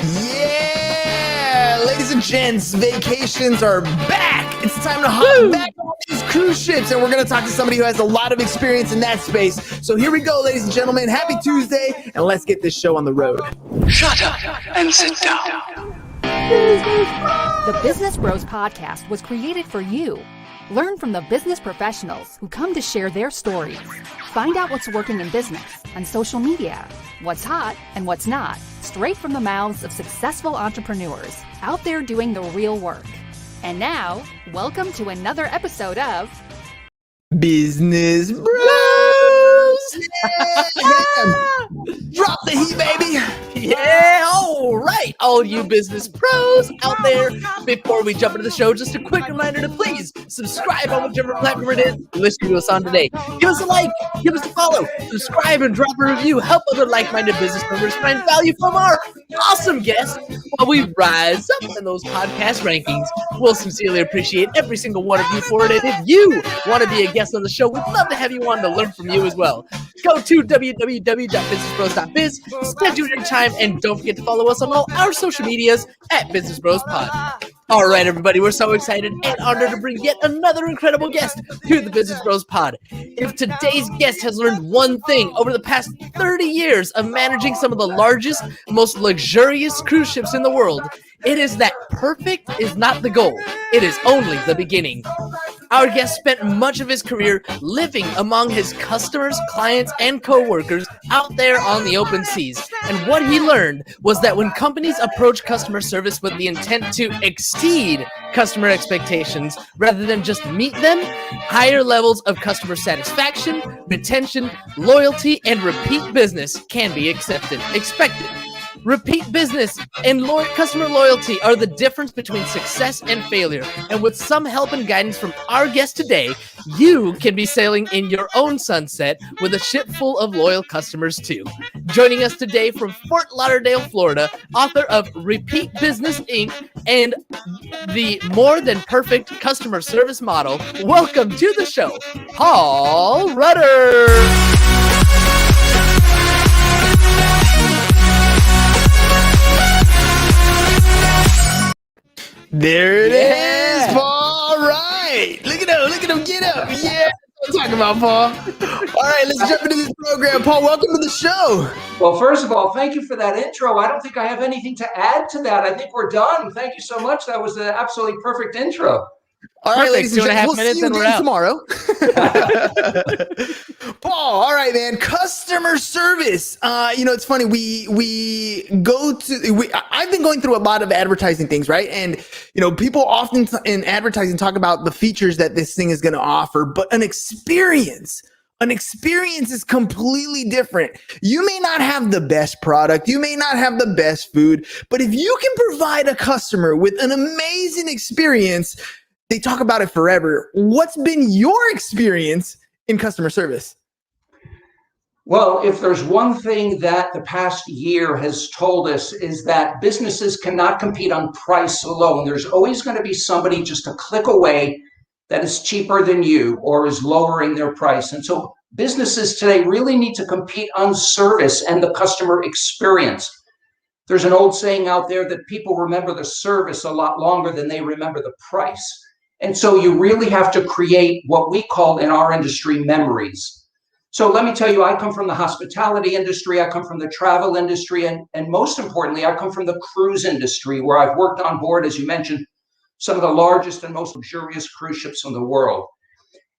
Yeah, ladies and gents, vacations are back. It's time to hop back on these cruise ships, and we're going to talk to somebody who has a lot of experience in that space. So here we go, ladies and gentlemen. Happy Tuesday, and let's get this show on the road. Shut up and sit down. The Business Bros Podcast was created for you. Learn from the business professionals who come to share their stories. Find out what's working in business, on social media, what's hot and what's not, straight from the mouths of successful entrepreneurs out there doing the real work. And now, welcome to another episode of Business Bros. Yeah. Drop the heat, baby. Yeah, all right, all you business pros out there. Before we jump into the show, just a quick reminder to please subscribe on whichever platform it is you're listening to us on today. Give us a like, give us a follow, subscribe, and drop a review. Help other like-minded business members find value from our awesome guests while we rise up in those podcast rankings. We'll sincerely appreciate every single one of you for it. And if you want to be a guest on the show, we'd love to have you on to learn from you as well. Go to www.businessbros.biz, schedule your time, and don't forget to follow us on all our social medias at Business Bros Pod. All right, everybody, we're so excited and honored to bring yet another incredible guest to the Business Bros Pod. If today's guest has learned one thing over the past 30 years of managing some of the largest, most luxurious cruise ships in the world, it is that perfect is not the goal. It is only the beginning. Our guest spent much of his career living among his customers, clients, and co-workers out there on the open seas. And what he learned was that when companies approach customer service with the intent to exceed customer expectations rather than just meet them, higher levels of customer satisfaction, retention, loyalty, and repeat business can be expected. Repeat business and customer loyalty are the difference between success and failure. And with some help and guidance from our guest today, you can be sailing in your own sunset with a ship full of loyal customers too. Joining us today from Fort Lauderdale, Florida, author of Repeat Business Inc. and the More Than Perfect Customer Service Model, welcome to the show, Paul Rutter. There it is, Paul. All right. Look at him, get up. Yeah, that's what I'm talking about, Paul. All right, let's jump into this program. Paul, welcome to the show. Well, first of all, thank you for that intro. I don't think I have anything to add to that. I think we're done. Thank you so much. That was an absolutely perfect intro. All right, ladies and gentlemen, we'll minutes see you and we're again out. tomorrow. Paul, all right, man. Customer service. It's funny. I've been going through a lot of advertising things, right? And people often in advertising talk about the features that this thing is going to offer, but an experience is completely different. You may not have the best product, you may not have the best food, but if you can provide a customer with an amazing experience, they talk about it forever. What's been your experience in customer service? Well, if there's one thing that the past year has told us is that businesses cannot compete on price alone. There's always going to be somebody just a click away that is cheaper than you or is lowering their price. And so businesses today really need to compete on service and the customer experience. There's an old saying out there that people remember the service a lot longer than they remember the price. And so you really have to create what we call in our industry memories. So let me tell you, I come from the hospitality industry, I come from the travel industry, and most importantly, I come from the cruise industry where I've worked on board, as you mentioned, some of the largest and most luxurious cruise ships in the world.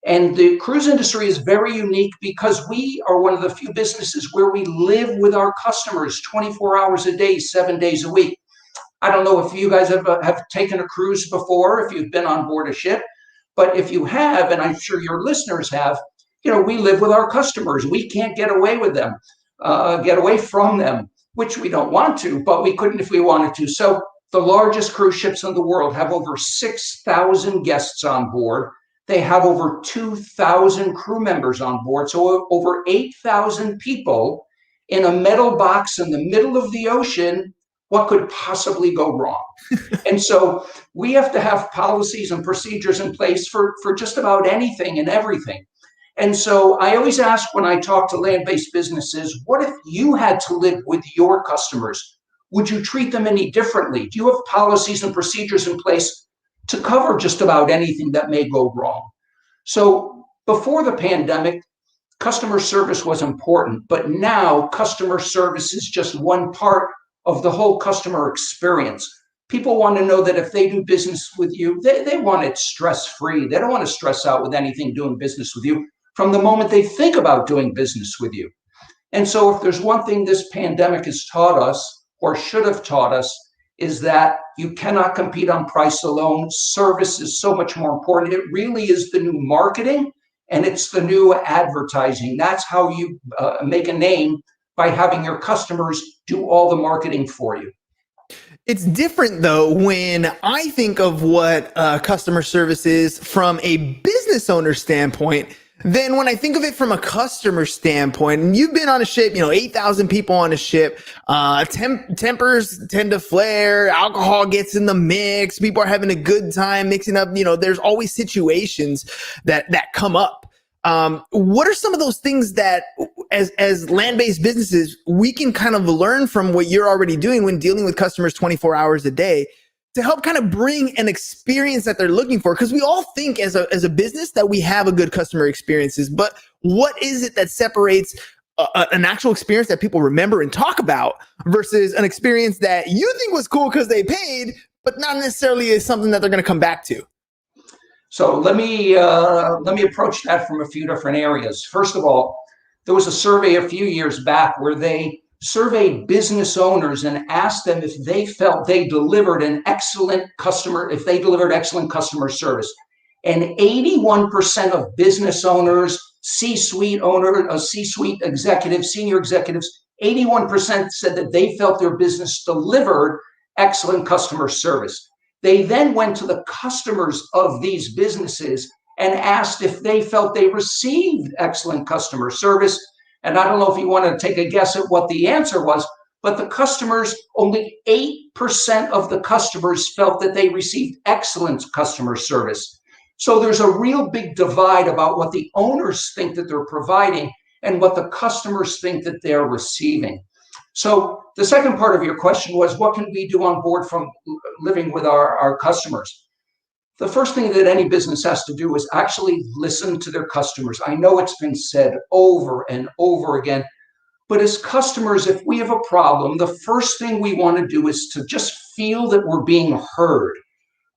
And the cruise industry is very unique because we are one of the few businesses where we live with our customers 24 hours a day, 7 days a week. I don't know if you guys have taken a cruise before, if you've been on board a ship, but if you have, and I'm sure your listeners have, we live with our customers. We can't get away with them, get away from them, which we don't want to, but we couldn't if we wanted to. So the largest cruise ships in the world have over 6,000 guests on board. They have over 2,000 crew members on board. So over 8,000 people in a metal box in the middle of the ocean. What could possibly go wrong? And so we have to have policies and procedures in place for just about anything and everything. And so I always ask when I talk to land-based businesses, what if you had to live with your customers? Would you treat them any differently? Do you have policies and procedures in place to cover just about anything that may go wrong? So before the pandemic, customer service was important, but now customer service is just one part of the whole customer experience. People want to know that if they do business with you, they want it stress-free. They don't want to stress out with anything doing business with you from the moment they think about doing business with you. And so if there's one thing this pandemic has taught us, or should have taught us, is that you cannot compete on price alone. Service is so much more important. It really is the new marketing, and it's the new advertising. That's how you make a name, by having your customers do all the marketing for you. It's different though when I think of what customer service is from a business owner standpoint than when I think of it from a customer standpoint. And you've been on a ship, 8,000 people on a ship. Tempers tend to flare. Alcohol gets in the mix. People are having a good time mixing up. There's always situations that come up. What are some of those things that as land-based businesses, we can kind of learn from what you're already doing when dealing with customers 24 hours a day to help kind of bring an experience that they're looking for? Because we all think as a business that we have a good customer experiences, but what is it that separates an actual experience that people remember and talk about versus an experience that you think was cool because they paid, but not necessarily is something that they're going to come back to? So let me approach that from a few different areas. First of all, there was a survey a few years back where they surveyed business owners and asked them if they felt they delivered excellent customer service. And 81% of business owners, C-suite executives, senior executives, 81% said that they felt their business delivered excellent customer service. They then went to the customers of these businesses and asked if they felt they received excellent customer service. And I don't know if you want to take a guess at what the answer was, but the customers, only 8% of the customers felt that they received excellent customer service. So there's a real big divide about what the owners think that they're providing and what the customers think that they're receiving. So the second part of your question was, what can we do on board from living with our customers? The first thing that any business has to do is actually listen to their customers. I know it's been said over and over again, but as customers, if we have a problem, the first thing we want to do is to just feel that we're being heard.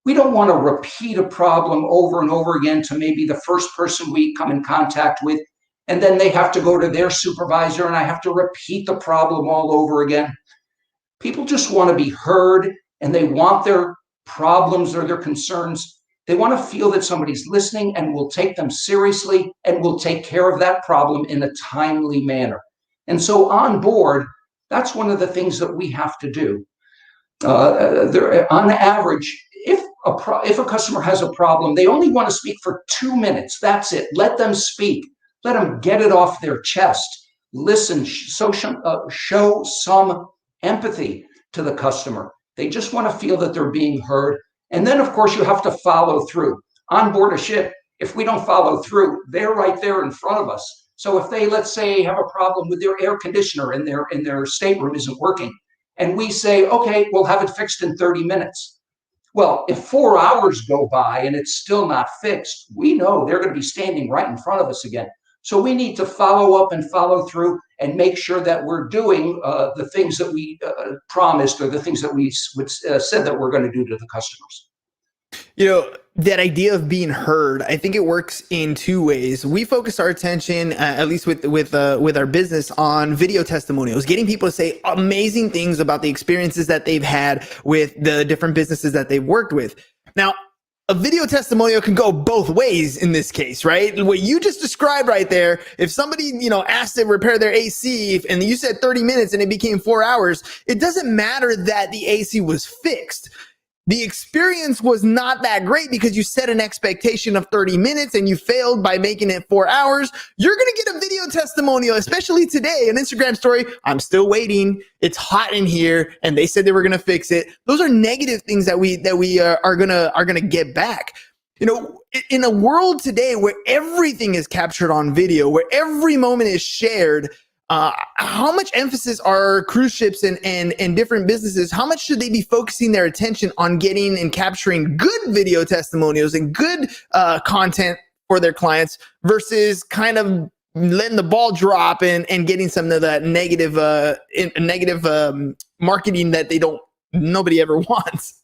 We don't want to repeat a problem over and over again to maybe the first person we come in contact with, and then they have to go to their supervisor and I have to repeat the problem all over again. People just want to be heard, and they want their problems or their concerns. They want to feel that somebody's listening and will take them seriously and will take care of that problem in a timely manner. And so on board, that's one of the things that we have to do. On average, if a customer has a problem, they only want to speak for 2 minutes. That's it. Let them speak. Let them get it off their chest. Listen, show some empathy to the customer. They just want to feel that they're being heard. And then, of course, you have to follow through. On board a ship, if we don't follow through, they're right there in front of us. So if they, let's say, have a problem with their air conditioner in their stateroom isn't working, and we say, okay, we'll have it fixed in 30 minutes. Well, if 4 hours go by and it's still not fixed, we know they're going to be standing right in front of us again. So we need to follow up and follow through and make sure that we're doing the things that we promised, or the things that we said that we're going to do to the customers. That idea of being heard, I think it works in two ways. We focus our attention, at least with our business, on video testimonials, getting people to say amazing things about the experiences that they've had with the different businesses that they've worked with. Now, a video testimonial can go both ways in this case, right? What you just described right there, if somebody, asked to repair their AC and you said 30 minutes and it became 4 hours, it doesn't matter that the AC was fixed. The experience was not that great because you set an expectation of 30 minutes and you failed by making it 4 hours. You're going to get a video testimonial, especially today, an Instagram story. I'm still waiting. It's hot in here and they said they were going to fix it. Those are negative things that we are going to get back. In a world today where everything is captured on video, where every moment is shared, How much emphasis are cruise ships and different businesses, how much should they be focusing their attention on getting and capturing good video testimonials and good content for their clients versus kind of letting the ball drop and getting some of that negative marketing that nobody ever wants?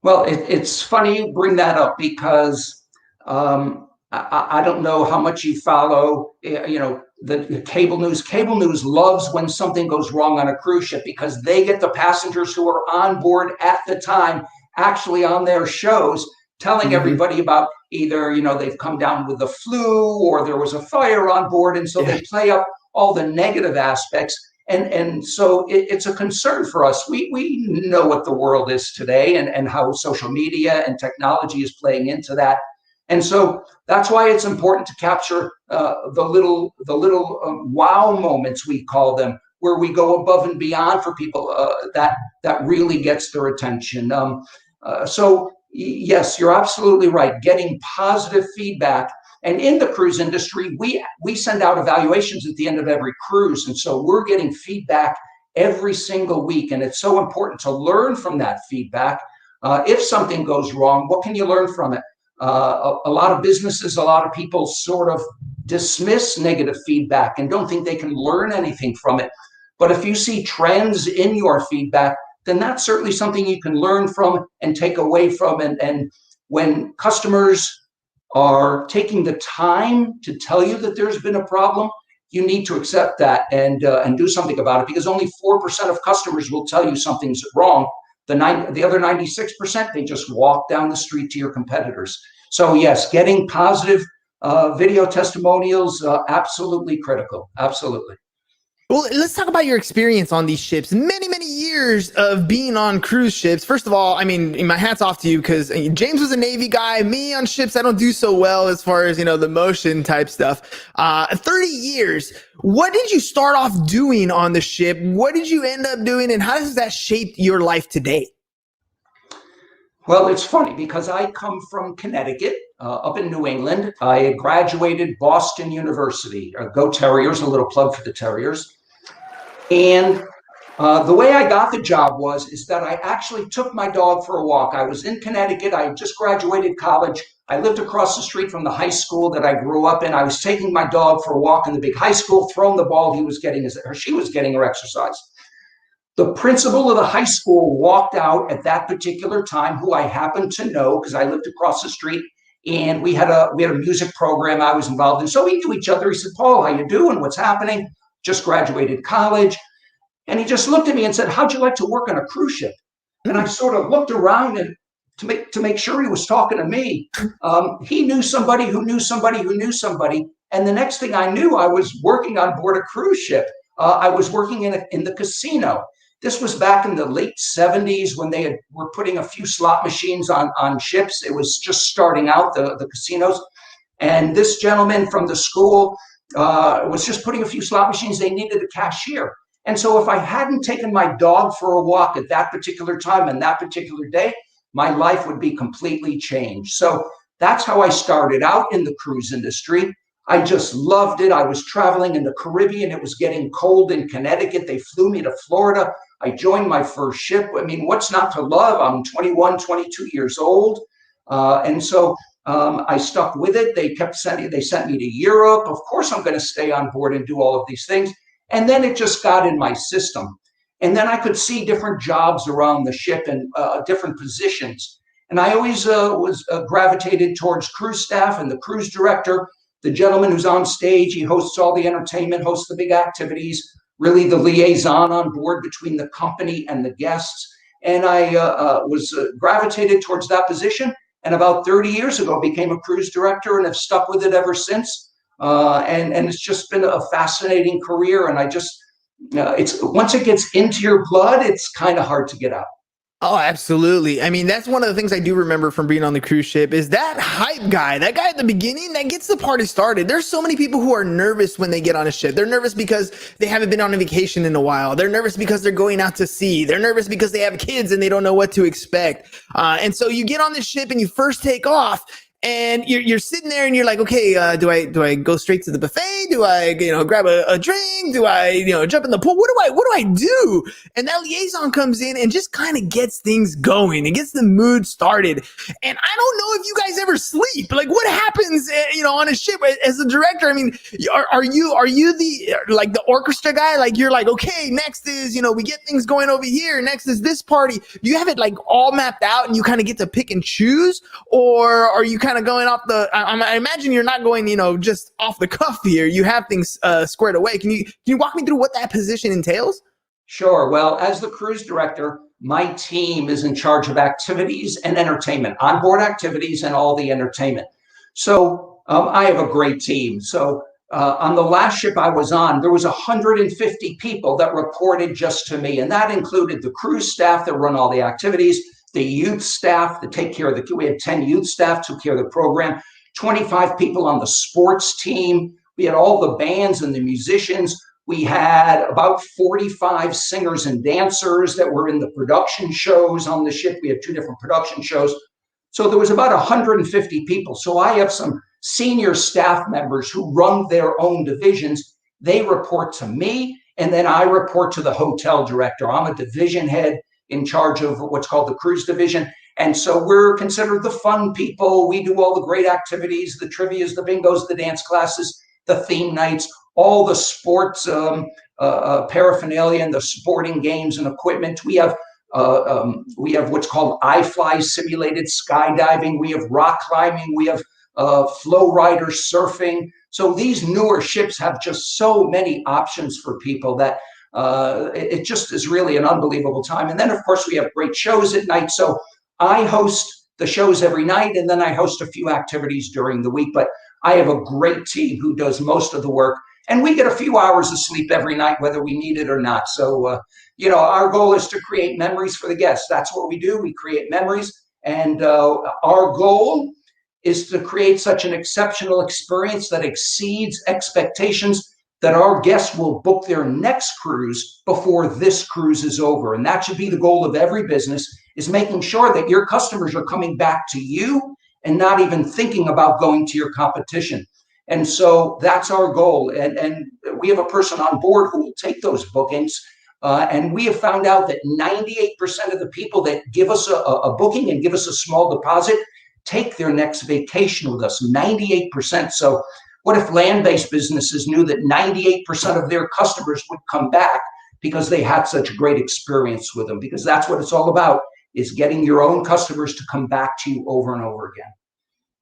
Well, it's funny you bring that up because I don't know how much you follow, the cable news. Cable news loves when something goes wrong on a cruise ship because they get the passengers who are on board at the time actually on their shows telling everybody about either, they've come down with the flu or there was a fire on board. And so they play up all the negative aspects. And so it's a concern for us. We know what the world is today and how social media and technology is playing into that. And so that's why it's important to capture the little wow moments, we call them, where we go above and beyond for people that really gets their attention. So yes, you're absolutely right. Getting positive feedback. And in the cruise industry, we send out evaluations at the end of every cruise. And so we're getting feedback every single week. And it's so important to learn from that feedback. If something goes wrong, what can you learn from it? A lot of businesses, a lot of people sort of dismiss negative feedback and don't think they can learn anything from it. But if you see trends in your feedback, then that's certainly something you can learn from and take away from. And when customers are taking the time to tell you that there's been a problem, you need to accept that and do something about it, because only 4% of customers will tell you something's wrong. The other 96%, they just walk down the street to your competitors. So yes, getting positive video testimonials, absolutely critical. Absolutely. Well, let's talk about your experience on these ships. Many, many years of being on cruise ships. First of all, I mean, my hat's off to you because James was a Navy guy. Me on ships, I don't do so well as far as, the motion type stuff. 30 years. What did you start off doing on the ship? What did you end up doing? And how does that shape your life today? Well, it's funny because I come from Connecticut, up in New England. I graduated Boston University. Go Terriers, a little plug for the Terriers. And the way I got the job is that I actually took my dog for a walk. I was in Connecticut. I had just graduated college. I lived across the street from the high school that I grew up in. I was taking my dog for a walk in the big high school, throwing the ball. She was getting her exercise. The principal of the high school walked out at that particular time, who I happened to know because I lived across the street, and we had a music program I was involved in. So we knew each other. He said, "Paul, how you doing? What's happening?" Just graduated college. And he just looked at me and said, "How'd you like to work on a cruise ship?" And I sort of looked around and to make sure he was talking to me. He knew somebody who knew somebody who knew somebody. And the next thing I knew, I was working on board a cruise ship. I was working in the casino. This was back in the late 70s when they were putting a few slot machines on ships. It was just starting out, the casinos. And this gentleman from the school was just putting a few slot machines. They needed a cashier. And so if I hadn't taken my dog for a walk at that particular time and that particular day, my life would be completely changed. So that's how I started out in the cruise industry. I just loved it. I was traveling in the Caribbean. It was getting cold in Connecticut. They flew me to Florida. I joined my first ship. I mean, what's not to love? I'm 21, 22 years old. And so I stuck with it. They sent me to Europe. Of course, I'm going to stay on board and do all of these things. And then it just got in my system. And then I could see different jobs around the ship and different positions. And I always was gravitated towards cruise staff and the cruise director, the gentleman who's on stage. He hosts all the entertainment, hosts the big activities, really the liaison on board between the company and the guests. And I was gravitated towards that position. And about 30 years ago, became a cruise director and have stuck with it ever since. And it's just been a fascinating career. And I just, it's once it gets into your blood, it's kind of hard to get out. Oh, absolutely. I mean, that's one of the things I do remember from being on the cruise ship is that hype guy, that guy at the beginning that gets the party started. There's so many people who are nervous when they get on a ship. They're nervous because they haven't been on a vacation in a while. They're nervous because they're going out to sea. They're nervous because they have kids and they don't know what to expect. And so you get on the ship and you first take off. and you're sitting there and you're like, okay, do I go straight to the buffet? Do I grab a drink? Do I jump in the pool? What do I do? And that liaison comes in and just kind of gets things going and gets the mood started. And I don't know if you guys ever sleep. Like, what happens on a ship as a director? I mean, are you the orchestra guy? Like, you're like, okay, next is we get things going over here. Next is this party. Do you have it like all mapped out and you kind of get to pick and choose, or are you kind of going off the? I imagine you're not going just off the cuff here. You have things squared away. Can you walk me through what that position entails? Sure. Well, as the cruise director, my team is in charge of activities and entertainment, onboard activities and all the entertainment. So I have a great team. So on the last ship I was on, there was 150 people that reported just to me. And that included the cruise staff that run all the activities, the youth staff that take care of we had 10 youth staff took care of the program, 25 people on the sports team. We had all the bands and the musicians. We had about 45 singers and dancers that were in the production shows on the ship. We had 2 different production shows. So there was about 150 people. So I have some senior staff members who run their own divisions. They report to me, and then I report to the hotel director. I'm a division head in charge of what's called the cruise division. And so we're considered the fun people. We do all the great activities, the trivias, the bingos, the dance classes, the theme nights, all the sports paraphernalia and the sporting games and equipment. We have what's called iFly simulated skydiving. We have rock climbing. We have flow rider surfing. So these newer ships have just so many options for people that it just is really an unbelievable time. And then, of course, we have great shows at night. So I host the shows every night, and then I host a few activities during the week. But I have a great team who does most of the work. And we get a few hours of sleep every night, whether we need it or not. So, our goal is to create memories for the guests. That's what we do. We create memories. And our goal is to create such an exceptional experience that exceeds expectations, that our guests will book their next cruise before this cruise is over. And that should be the goal of every business, is making sure that your customers are coming back to you and not even thinking about going to your competition. And so that's our goal. And we have a person on board who will take those bookings. And we have found out that 98% of the people that give us a booking and give us a small deposit take their next vacation with us, 98%. So what if land-based businesses knew that 98% of their customers would come back because they had such a great experience with them? Because that's what it's all about, is getting your own customers to come back to you over and over again.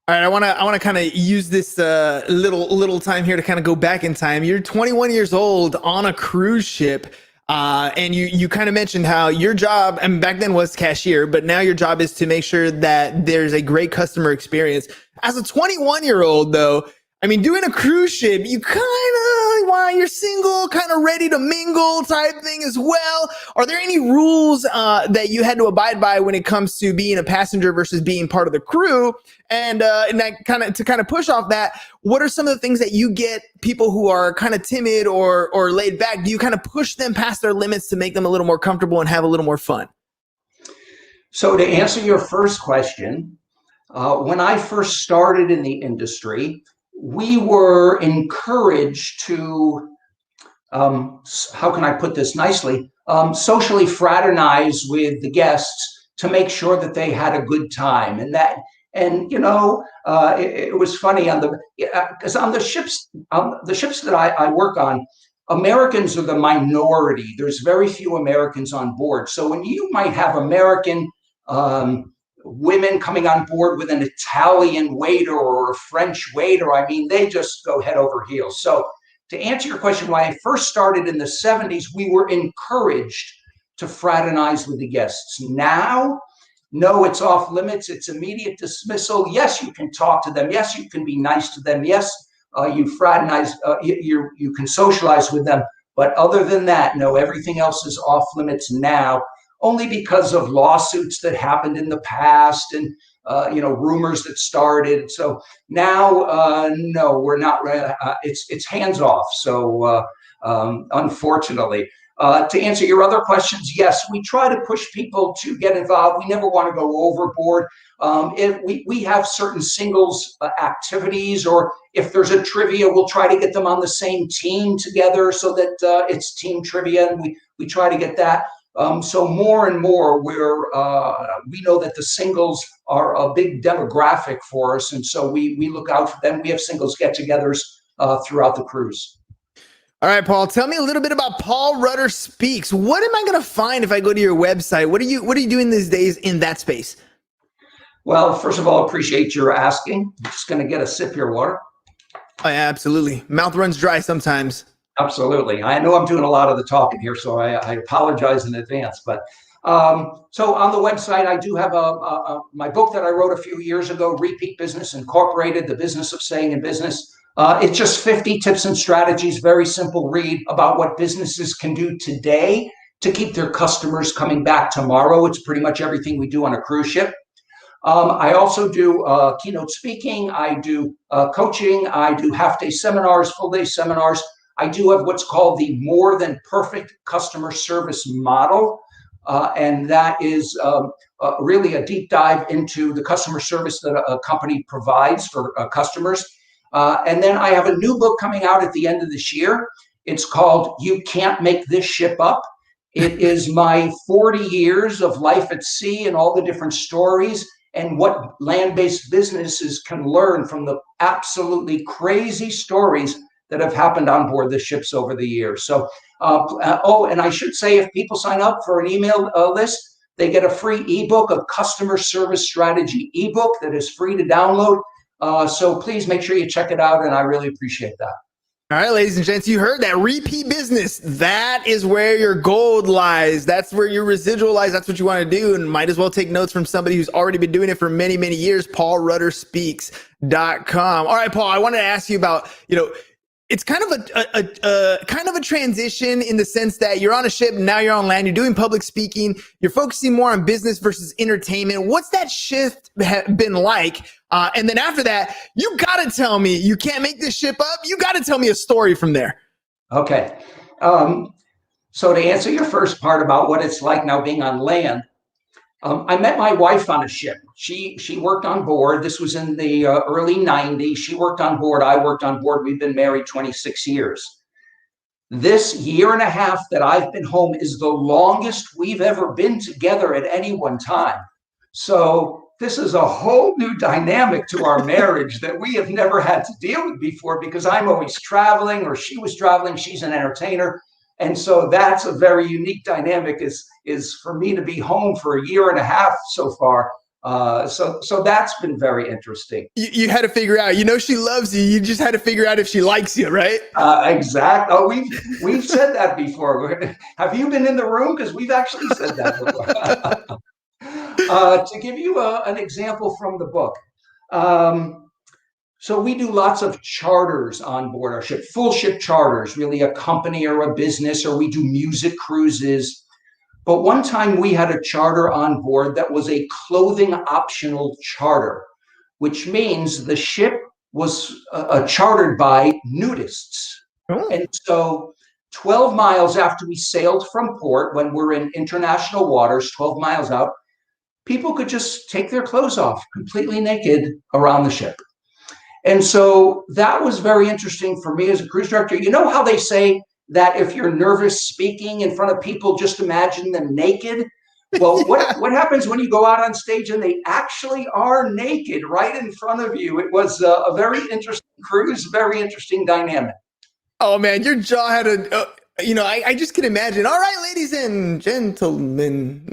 All right, I want to kind of use this little time here to kind of go back in time. You're 21 years old on a cruise ship, and you kind of mentioned how your job, and back then was cashier, but now your job is to make sure that there's a great customer experience. As a 21-year-old, though, I mean, doing a cruise ship, you kind of, while you're single, kind of ready to mingle type thing as well. Are there any rules that you had to abide by when it comes to being a passenger versus being part of the crew? And that kind of push off that, what are some of the things that you get people who are kind of timid or laid back? Do you kind of push them past their limits to make them a little more comfortable and have a little more fun? So to answer your first question, when I first started in the industry, we were encouraged to, how can I put this nicely, socially fraternize with the guests to make sure that they had a good time. It was funny because on the ships that I work on, Americans are the minority. There's very few Americans on board. So when you might have American women coming on board with an Italian waiter or a French waiter, I mean, they just go head over heels. So to answer your question, when I first started in the 70s, we were encouraged to fraternize with the guests. Now, no, it's off limits. It's immediate dismissal. Yes, you can talk to them. Yes, you can be nice to them. Yes, you fraternize, you can socialize with them. But other than that, no, everything else is off limits now, only because of lawsuits that happened in the past and rumors that started. So now, no, we're not. It's hands off. So unfortunately, To answer your other questions, yes, we try to push people to get involved. We never want to go overboard. If we have certain singles activities, or if there's a trivia, we'll try to get them on the same team together so that it's team trivia, and we try to get that. So more and more, we know that the singles are a big demographic for us, and so we look out for them. We have singles get-togethers throughout the cruise. All right, Paul, tell me a little bit about Paul Rutter Speaks. What am I going to find if I go to your website? What are you doing these days in that space? Well, first of all, appreciate your asking. I'm just going to get a sip of your water. Oh, yeah, absolutely. Mouth runs dry sometimes. Absolutely. I know I'm doing a lot of the talking here, so I apologize in advance. But so on the website, I do have my book that I wrote a few years ago, Repeat Business Incorporated, The Business of Staying in Business. It's just 50 tips and strategies, very simple read about what businesses can do today to keep their customers coming back tomorrow. It's pretty much everything we do on a cruise ship. I also do keynote speaking. I do coaching. I do half-day seminars, full-day seminars. I do have what's called the More Than Perfect Customer Service Model, and that is really a deep dive into the customer service that a company provides for customers. And then I have a new book coming out at the end of this year. It's called You Can't Make This Ship Up. It is my 40 years of life at sea and all the different stories and what land-based businesses can learn from the absolutely crazy stories that have happened on board the ships over the years. So, and I should say, if people sign up for an email list, they get a free ebook, a customer service strategy ebook that is free to download. So please make sure you check it out, and I really appreciate that. All right, ladies and gents, you heard that. Repeat business. That is where your gold lies. That's where your residual lies. That's what you want to do. And might as well take notes from somebody who's already been doing it for many, many years. PaulRutterSpeaks.com. All right, Paul, I wanted to ask you about, it's kind of a transition in the sense that you're on a ship, now you're on land, you're doing public speaking, you're focusing more on business versus entertainment. What's that shift been like? And then after that, you got to tell me, you can't make this ship up. You got to tell me a story from there. Okay. So to answer your first part about what it's like now being on land, I met my wife on a ship. She worked on board. This was in the early 90s. She worked on board. I worked on board. We've been married 26 years. This year and a half that I've been home is the longest we've ever been together at any one time. So this is a whole new dynamic to our marriage that we have never had to deal with before, because I'm always traveling, or she was traveling. She's an entertainer. And so that's a very unique dynamic, is for me to be home for a year and a half so far. So that's been very interesting. You had to figure out, she loves you. You just had to figure out if she likes you, right? Exactly. Oh, we've said that before. Have you been in the room? Because we've actually said that before. To give you an example from the book. So we do lots of charters on board our ship, full ship charters, really a company or a business, or we do music cruises. But one time we had a charter on board that was a clothing optional charter, which means the ship was chartered by nudists. Oh. And so 12 miles after we sailed from port, when we're in international waters, 12 miles out, people could just take their clothes off completely naked around the ship. And so that was very interesting for me as a cruise director. You know how they say that if you're nervous speaking in front of people, just imagine them naked? Well, what happens when you go out on stage and they actually are naked right in front of you? It was a very interesting cruise, very interesting dynamic. Oh, man, your jaw had I just can imagine. All right, ladies and gentlemen.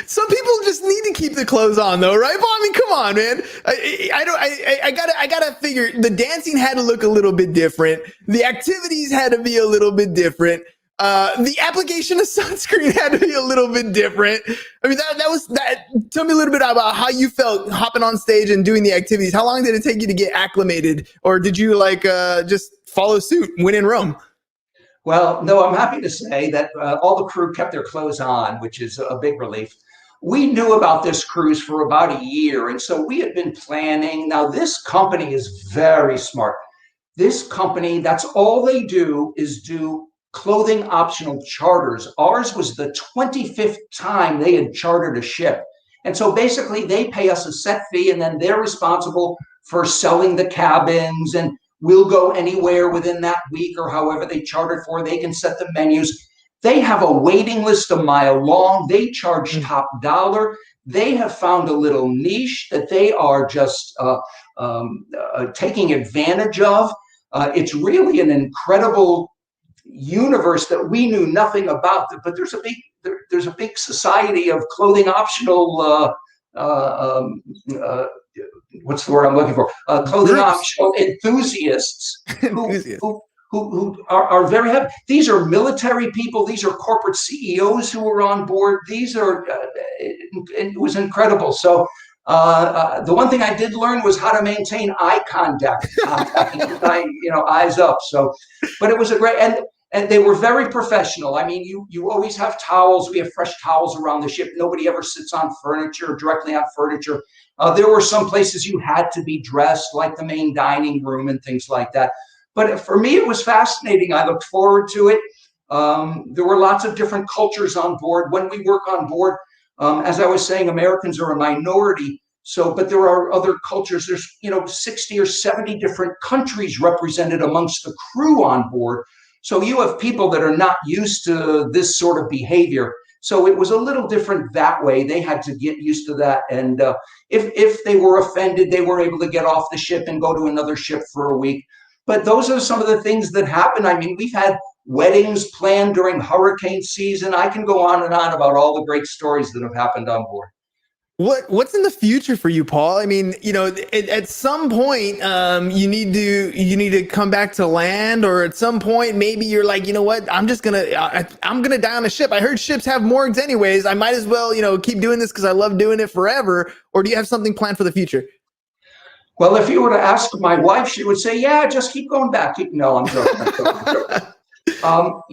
Some people just need to keep the clothes on, though, right? Well, I mean, come on, man. I gotta figure the dancing had to look a little bit different. The activities had to be a little bit different. The application of sunscreen had to be a little bit different. I mean, that was that. Tell me a little bit about how you felt hopping on stage and doing the activities. How long did it take you to get acclimated, or did you just follow suit, win in Rome? Well, no, I'm happy to say that all the crew kept their clothes on, which is a big relief. We knew about this cruise for about a year, and so we had been planning. Now, this company is very smart. This company, that's all they do is do clothing optional charters. Ours was the 25th time they had chartered a ship. And so basically they pay us a set fee, and then they're responsible for selling the cabins, and we'll go anywhere within that week or however they chartered for. They can set the menus. They have a waiting list a mile long. They charge top dollar. They have found a little niche that they are just taking advantage of. It's really an incredible universe that we knew nothing about. But there's a big society of clothing optional. What's the word I'm looking for? Clothing Groups. optional enthusiasts Enthusiasts. who are very happy. These are military people. These are corporate CEOs who were on board. These are, it was incredible. So the one thing I did learn was how to maintain eye contact, eyes up. So, but it was a great, and they were very professional. I mean, you always have towels. We have fresh towels around the ship. Nobody ever sits on furniture, directly on furniture. There were some places you had to be dressed, like the main dining room and things like that. But for me, it was fascinating. I looked forward to it. There were lots of different cultures on board. When we work on board, as I was saying, Americans are a minority. So, but there are other cultures. There's 60 or 70 different countries represented amongst the crew on board. So you have people that are not used to this sort of behavior. So it was a little different that way. They had to get used to that. And if they were offended, they were able to get off the ship and go to another ship for a week. But those are some of the things that happen. I mean, we've had weddings planned during hurricane season. I can go on and on about all the great stories that have happened on board. What's in the future for you, Paul? I mean, at some point, you need to come back to land, or at some point, maybe you're like, you know what, I'm gonna die on a ship. I heard ships have morgues anyways. I might as well, keep doing this because I love doing it forever. Or do you have something planned for the future? Well, if you were to ask my wife, she would say, yeah, just keep going back. No, I'm joking.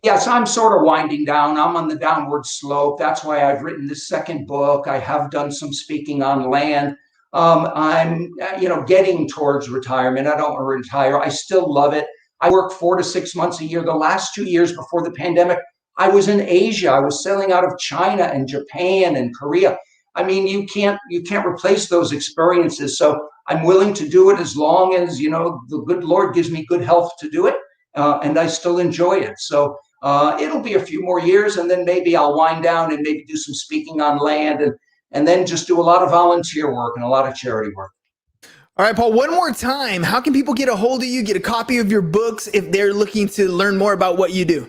Yes, I'm sort of winding down. I'm on the downward slope. That's why I've written this second book. I have done some speaking on land. I'm, getting towards retirement. I don't want to retire. I still love it. I work 4 to 6 months a year. The last 2 years before the pandemic, I was in Asia. I was sailing out of China and Japan and Korea. I mean, you can't replace those experiences. So I'm willing to do it as long as, the good Lord gives me good health to do it. And I still enjoy it. So it'll be a few more years, and then maybe I'll wind down and maybe do some speaking on land, and then just do a lot of volunteer work and a lot of charity work. All right, Paul, one more time. How can people get a hold of you, get a copy of your books if they're looking to learn more about what you do?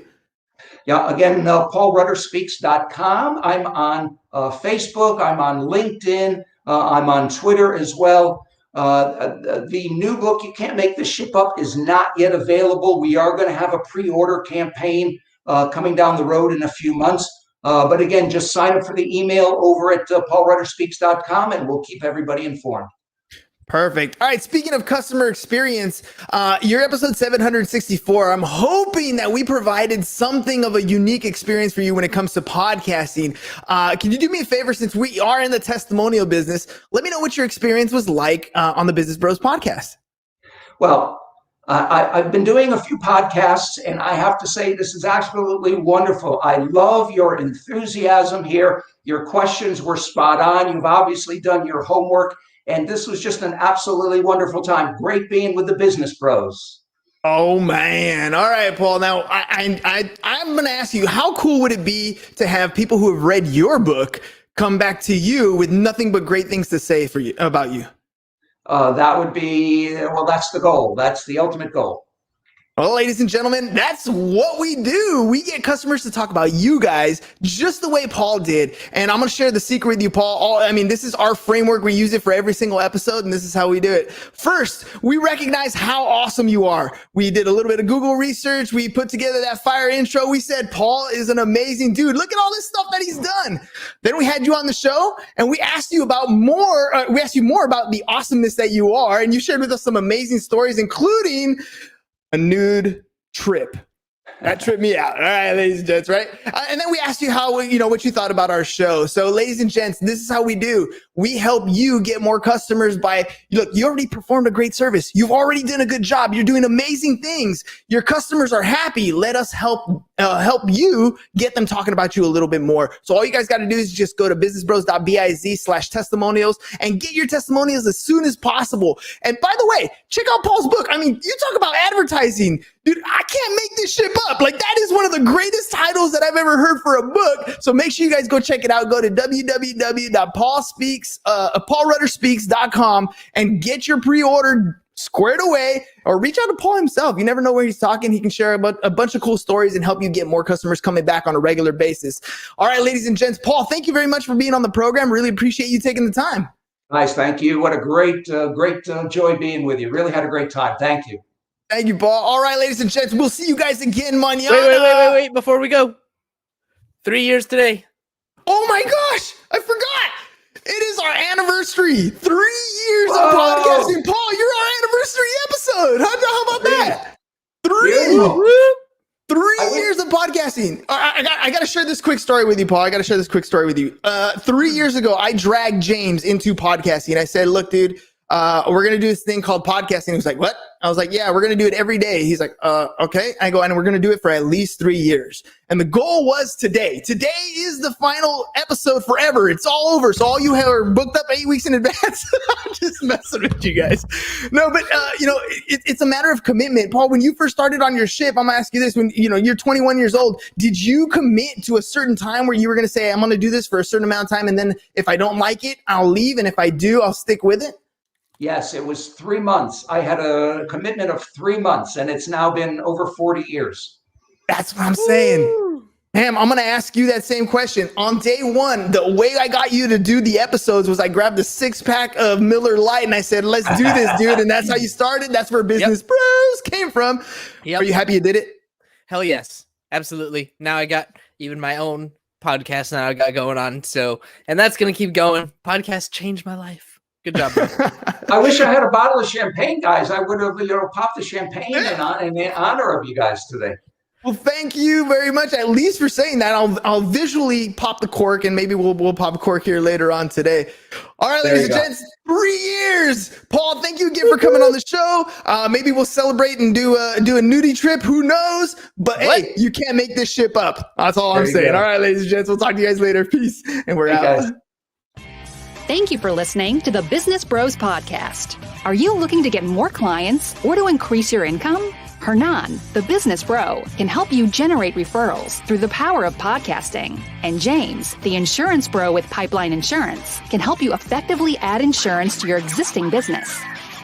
Yeah, again, paulrutterspeaks.com. I'm on Facebook. I'm on LinkedIn. I'm on Twitter as well. The new book, You Can't Make This Ship Up, is not yet available. We are going to have a pre-order campaign coming down the road in a few months. But again, just sign up for the email over at paulrutterspeaks.com, and we'll keep everybody informed. Perfect. All right. Speaking of customer experience, your episode 764, I'm hoping that we provided something of a unique experience for you when it comes to podcasting. Can you do me a favor, since we are in the testimonial business? Let me know what your experience was like on the Business Bros podcast. Well, I've been doing a few podcasts, and I have to say this is absolutely wonderful. I love your enthusiasm here. Your questions were spot on. You've obviously done your homework. And this was just an absolutely wonderful time. Great being with the Business Bros. Oh, man. All right, Paul. Now, I'm going to ask you, how cool would it be to have people who have read your book come back to you with nothing but great things to say about you? That would be, that's the goal. That's the ultimate goal. Well, ladies and gentlemen, that's what we do. We get customers to talk about you guys just the way Paul did. And I'm going to share the secret with you, Paul. This is our framework. We use it for every single episode, and this is how we do it. First, we recognize how awesome you are. We did a little bit of Google research. We put together that fire intro. We said, Paul is an amazing dude. Look at all this stuff that he's done. Then we had you on the show, and we asked you more about the awesomeness that you are. And you shared with us some amazing stories, including a nude trip. That tripped me out. All right, ladies and gents, right? And then we asked you what you thought about our show. So, ladies and gents, this is how we do. We help you get more customers by, look, you already performed a great service. You've already done a good job. You're doing amazing things. Your customers are happy. Let us help help you get them talking about you a little bit more. So all you guys got to do is just go to businessbros.biz/testimonials and get your testimonials as soon as possible. And by the way, check out Paul's book. I mean, you talk about advertising, dude, I can't make this shit up. Like, that is one of the greatest titles that I've ever heard for a book. So make sure you guys go check it out. Go to www.paulrutterspeaks.com and get your pre-order squared away, or reach out to Paul himself. You never know where he's talking. He can share a bunch of cool stories and help you get more customers coming back on a regular basis. All right, ladies and gents, Paul, thank you very much for being on the program. Really appreciate you taking the time. Nice. Thank you. What a great joy being with you. Really had a great time. Thank you. Thank you, Paul. All right, ladies and gents, we'll see you guys again, mañana. Wait. Before we go, 3 years today. Oh my gosh, I forgot. It is our anniversary. 3 years of podcasting. Paul, you're our anniversary episode. How about that? Three years of podcasting. I got to share this quick story with you, Paul. 3 years ago, I dragged James into podcasting. I said, look, dude, we're going to do this thing called podcasting. He was like, what? I was like, yeah, we're going to do it every day. He's like, okay. I go, and we're going to do it for at least 3 years. And the goal was today. Today is the final episode forever. It's all over. So all you have are booked up 8 weeks in advance. I'm just messing with you guys. No, but it's a matter of commitment. Paul, when you first started on your ship, I'm going to ask you this. When you're 21 years old, did you commit to a certain time where you were going to say, I'm going to do this for a certain amount of time, and then if I don't like it, I'll leave, and if I do, I'll stick with it? Yes, it was 3 months. I had a commitment of 3 months, and it's now been over 40 years. That's what I'm saying. Pam, I'm going to ask you that same question. On day one, the way I got you to do the episodes was I grabbed a 6-pack of Miller Lite and I said, let's do this, dude. And that's how you started. That's where Business Bros came from. Are you happy you did it? Hell yes. Absolutely. Now I got even my own podcast now I got going on. So, and that's going to keep going. Podcasts changed my life. Good job, bro. I wish I had a bottle of champagne, guys. I would have, popped the champagne in honor of you guys today. Well, thank you very much, at least for saying that. I'll visually pop the cork, and maybe we'll pop a cork here later on today. All right, ladies and gents, 3 years. Paul, thank you again for coming on the show. Maybe we'll celebrate and do a nudie trip. Who knows? But hey, you can't make this ship up. That's all I'm saying. All right, ladies and gents, we'll talk to you guys later. Peace, and we're out. Guys. Thank you for listening to the Business Bros Podcast. Are you looking to get more clients or to increase your income? Hernan, the business bro, can help you generate referrals through the power of podcasting. And James, the insurance bro with Pipeline Insurance, can help you effectively add insurance to your existing business.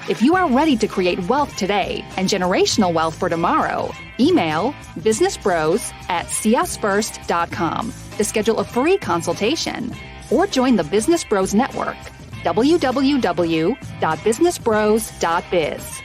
If you are ready to create wealth today and generational wealth for tomorrow, email businessbros@csfirst.com to schedule a free consultation. Or join the Business Bros Network, www.businessbros.biz.